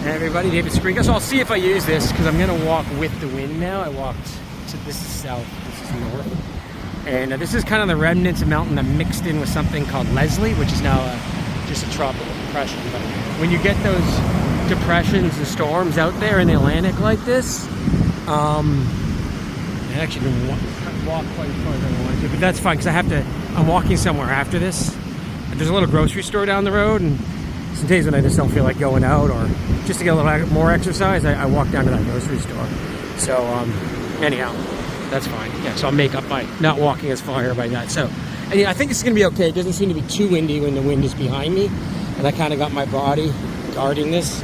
Hey everybody, David Screeka. So I'll see if I use this because I'm going to walk with the wind now. I walked to, this is south, this is north. And this is kind of the remnants of mountain that mixed in with something called Leslie, which is now just a tropical depression. But when you get those depressions and storms out there in the Atlantic like this, I actually didn't walk quite farther than I wanted to, but that's fine because I'm walking somewhere after this. There's a little grocery store down the road, and some days when I just don't feel like going out or just to get a little more exercise, I walk down to that grocery store. So anyhow, that's fine. Yeah, so I'll make up by not walking as far by that. So and I think it's going to be okay. It doesn't seem to be too windy when the wind is behind me, and I kind of got my body guarding this.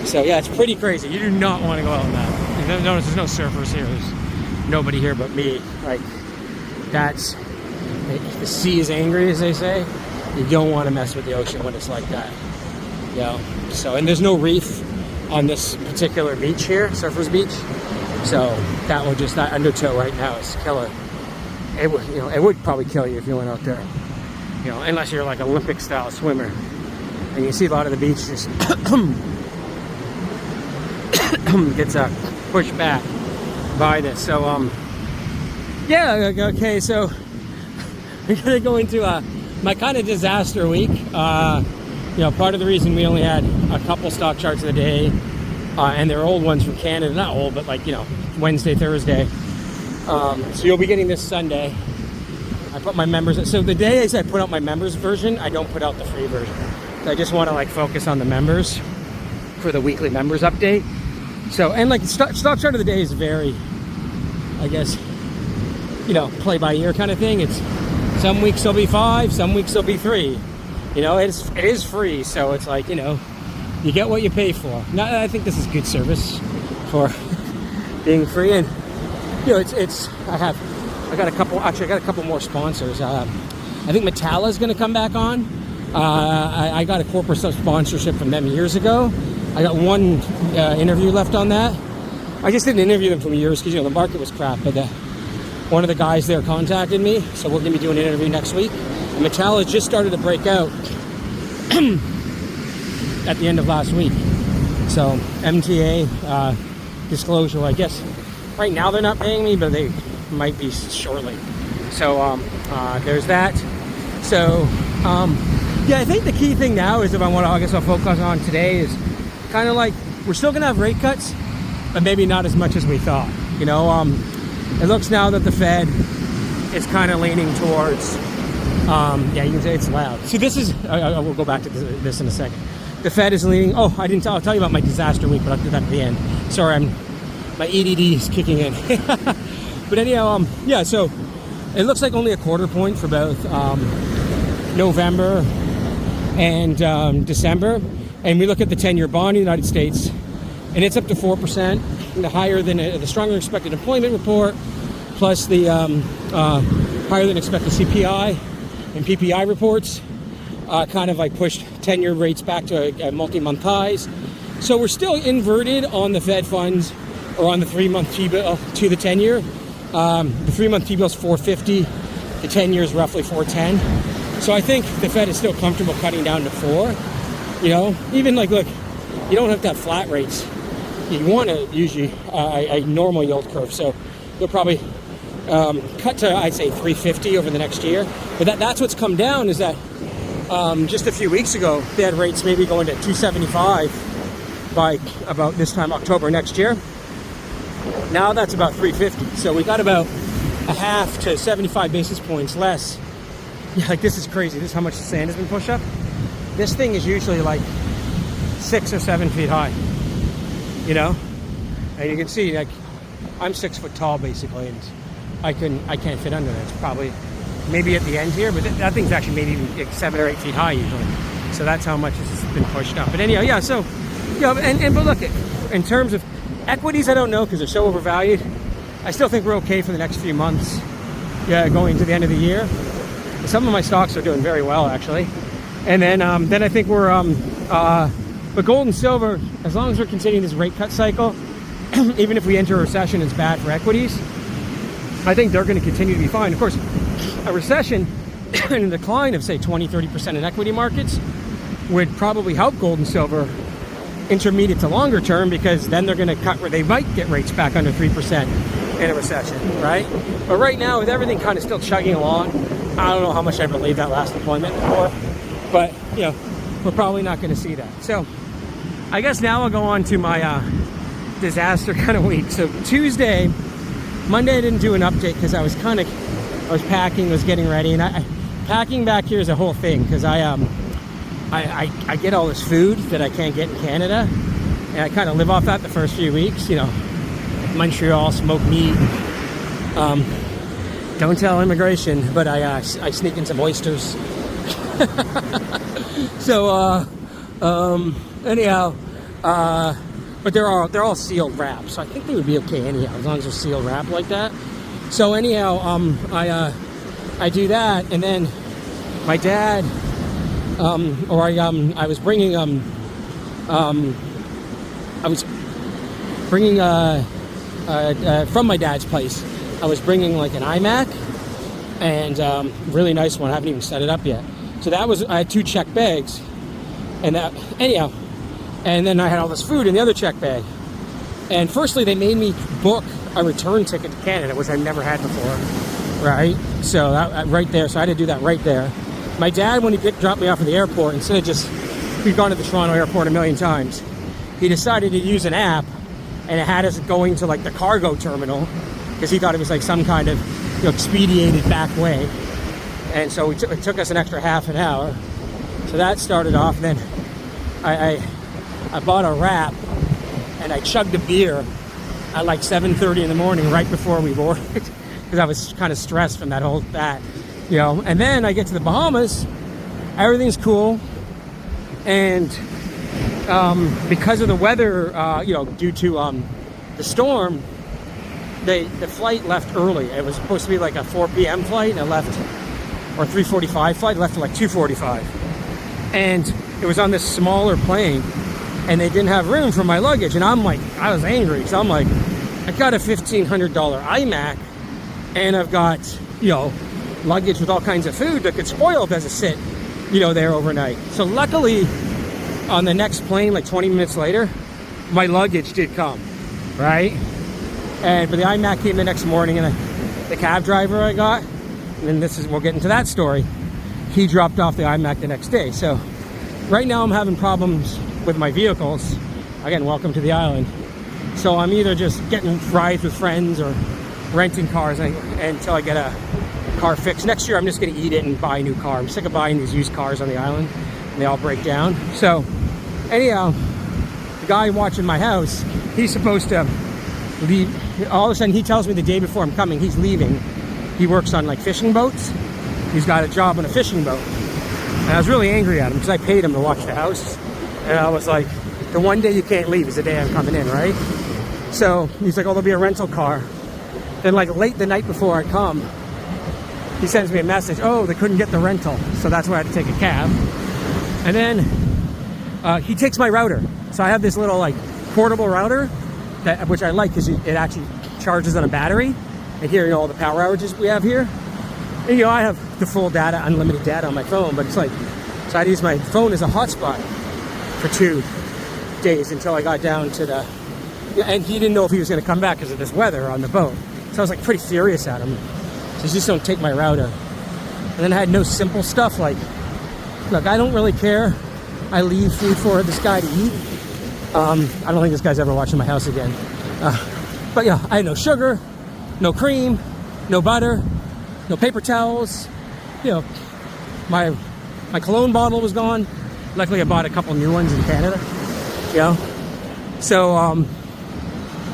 So yeah, it's pretty crazy. You do not want to go out on that. Notice there's no surfers here. There's nobody here but me. Like, that's, the sea is angry, as they say. You don't want to mess with the ocean when it's like that. You know? So, and there's no reef on this particular beach here, Surfers Beach. So that will just, that undertow right now is killer. It would, you know, it would probably kill you if you went out there. You know, unless you're like Olympic style swimmer. And you see a lot of the beach just gets pushed back by this. So yeah, okay, so we're gonna go into my kind of disaster week. You know, part of the reason we only had a couple stock charts of the day, and they're old ones from Canada, not old, but like, you know, Wednesday, Thursday. So you'll be getting this Sunday. I put my members, so the days I put out my members version, I don't put out the free version. So I just want to like focus on the members for the weekly members update. So, and like stock chart of the day is very, I guess, you know, play by ear kind of thing. It's some weeks there'll be 5, some weeks there'll be 3. You know, it is free, so it's like, you know, you get what you pay for. Now, I think this is good service for being free, and you know, I got a couple more sponsors. I think Metallica's going to come back on. I got a corporate sponsorship from them years ago. I got one interview left on that. I just didn't interview them for years because, you know, the market was crap, but one of the guys there contacted me, so we're going to be doing an interview next week. And Metallica just started to break out at the end of last week. So MTA disclosure, I guess right now they're not paying me, but they might be shortly. So there's that. So yeah, I think the key thing now is, if I guess I'll focus on today, is kind of like we're still gonna have rate cuts, but maybe not as much as we thought. You know, it looks now that the Fed is kind of leaning towards, yeah, you can say it's loud. See, this is, I will go back to this in a second. The Fed is leaning, I'll tell you about my disaster week, but I'll do that at the end. Sorry, my ADD is kicking in. But anyhow, yeah, so it looks like only a quarter point for both November and December. And we look at the 10-year bond in the United States, and it's up to 4%, the higher than the stronger expected employment report, plus the higher than expected CPI and PPI reports, kind of like pushed 10-year rates back to multi-month highs. So we're still inverted on the Fed funds, or on the 3-month T-bill to the 10-year. The 3-month T-bill is 450, the 10-year is roughly 410. So I think the Fed is still comfortable cutting down to 4. You know, even like, look, you don't have to have flat rates. You want to usually a normal yield curve. So they'll probably cut to, I'd say, 350 over the next year. But that's what's come down, is that just a few weeks ago, they had rates maybe going to 275 by about this time, October next year. Now that's about 350. So we got about a half to 75 basis points less. Yeah, like, this is crazy. This is how much the sand has been pushed up. This thing is usually like 6 or 7 feet high, you know? And you can see, like, I'm 6 foot tall basically, and I can't fit under it. It's probably maybe at the end here, but that thing's actually maybe even like 7 or 8 feet high usually. So that's how much it's been pushed up. But anyhow, yeah, so, you know, but look, in terms of equities, I don't know, because they're so overvalued. I still think we're okay for the next few months, yeah, going to the end of the year. Some of my stocks are doing very well, actually. And then I think we're, but gold and silver, as long as we're continuing this rate cut cycle, even if we enter a recession, it's bad for equities. I think they're going to continue to be fine. Of course, a recession and a decline of, say, 20-30% in equity markets would probably help gold and silver intermediate to longer term, because then they're going to cut where they might get rates back under 3% in a recession, right? But right now, with everything kind of still chugging along, I don't know how much I believe that last deployment for, but we're probably not going to see that. So I guess now I'll go on to my disaster kind of week. So Monday I didn't do an update because I was packing, was getting ready, and packing back here is a whole thing, because I get all this food that I can't get in Canada, and I kind of live off that the first few weeks. Montreal smoked meat. Don't tell immigration, but I sneak in some oysters. So anyhow, but they're all sealed wrap, so I think they would be okay anyhow, as long as they're sealed wrap like that. So anyhow, I do that, and then my dad, I was bringing from my dad's place, I was bringing like an iMac, and really nice one. I haven't even set it up yet. So I had 2 check bags, and and then I had all this food in the other check bag. And firstly, they made me book a return ticket to Canada, which I've never had before, right? So that right there, so I had to do that right there. My dad, when he dropped me off at the airport, instead of we've gone to the Toronto airport a million times, he decided to use an app, and it had us going to like the cargo terminal, because he thought it was like some kind of expedited back way. And so it took us an extra half an hour. So that started off. And then I bought a wrap, and I chugged a beer at like 7:30 in the morning, right before we boarded, because I was kind of stressed from that. And then I get to the Bahamas, everything's cool, and because of the weather, due to the storm, the flight left early. It was supposed to be like a 4 p.m. flight, and it left, or 3:45 flight, left at like 2:45. And it was on this smaller plane, and they didn't have room for my luggage. And I was angry, because I'm like, I got a $1,500 iMac, and I've got, luggage with all kinds of food that could spoil if it has to sit, there overnight. So luckily, on the next plane, like 20 minutes later, my luggage did come, right? But the iMac came the next morning, and the cab driver I got, and we'll get into that story, he dropped off the iMac the next day. So right now I'm having problems with my vehicles. Again, welcome to the island. So I'm either just getting rides with friends or renting cars until I get a car fixed. Next year I'm just going to eat it and buy a new car. I'm sick of buying these used cars on the island, and they all break down. So anyhow, the guy watching my house, he's supposed to leave. All of a sudden he tells me the day before I'm coming, he's leaving. He works on like fishing boats. He's got a job on a fishing boat. And I was really angry at him, because I paid him to watch the house. And I was like, the one day you can't leave is the day I'm coming in, right? So he's like, oh, there'll be a rental car. Then like late the night before I come, he sends me a message, oh, they couldn't get the rental, so that's why I had to take a cab. And then he takes my router. So I have this little like portable router, which I like, because it actually charges on a battery. And here, all the power outages we have here. And, I have the full data, unlimited data on my phone, but it's like, so I had to use my phone as a hotspot for 2 days until I got down to and he didn't know if he was going to come back because of this weather on the boat. So I was like pretty furious at him. So just don't take my router. And then I had no simple stuff like, look, I don't really care. I leave food for this guy to eat. I don't think this guy's ever watching my house again. But yeah, I had no sugar, no cream, no butter, no paper towels. My cologne bottle was gone. Luckily, I bought a couple new ones in Canada. So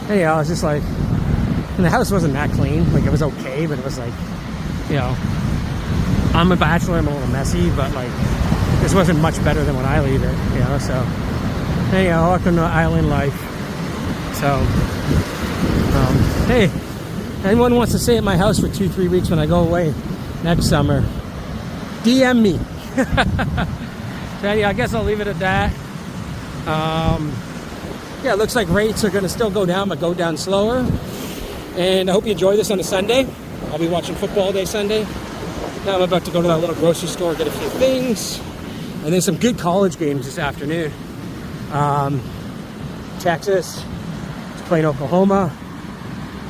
anyhow, I was just like, and the house wasn't that clean. Like, it was okay, but it was like, I'm a bachelor, I'm a little messy, but like, this wasn't much better than when I leave it. So anyhow, welcome to island life. So hey, anyone wants to stay at my house for 2-3 weeks when I go away next summer, DM me. So anyhow, I guess I'll leave it at that. Yeah, it looks like rates are going to still go down, but go down slower. And I hope you enjoy this on a Sunday. I'll be watching football all day Sunday. Now I'm about to go to that little grocery store, get a few things, and then some good college games this afternoon. Texas is playing Oklahoma.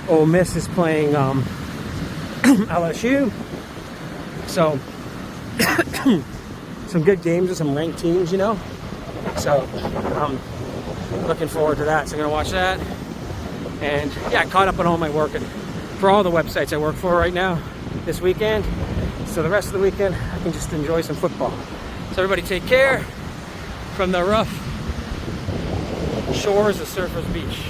Ole Miss is playing LSU. So some good games with some ranked teams, you know. So I'm looking forward to that. So I'm gonna watch that. And yeah, I caught up on all my work and for all the websites I work for right now this weekend. So the rest of the weekend I can just enjoy some football. So everybody take care from the rough shores of Surfers Beach.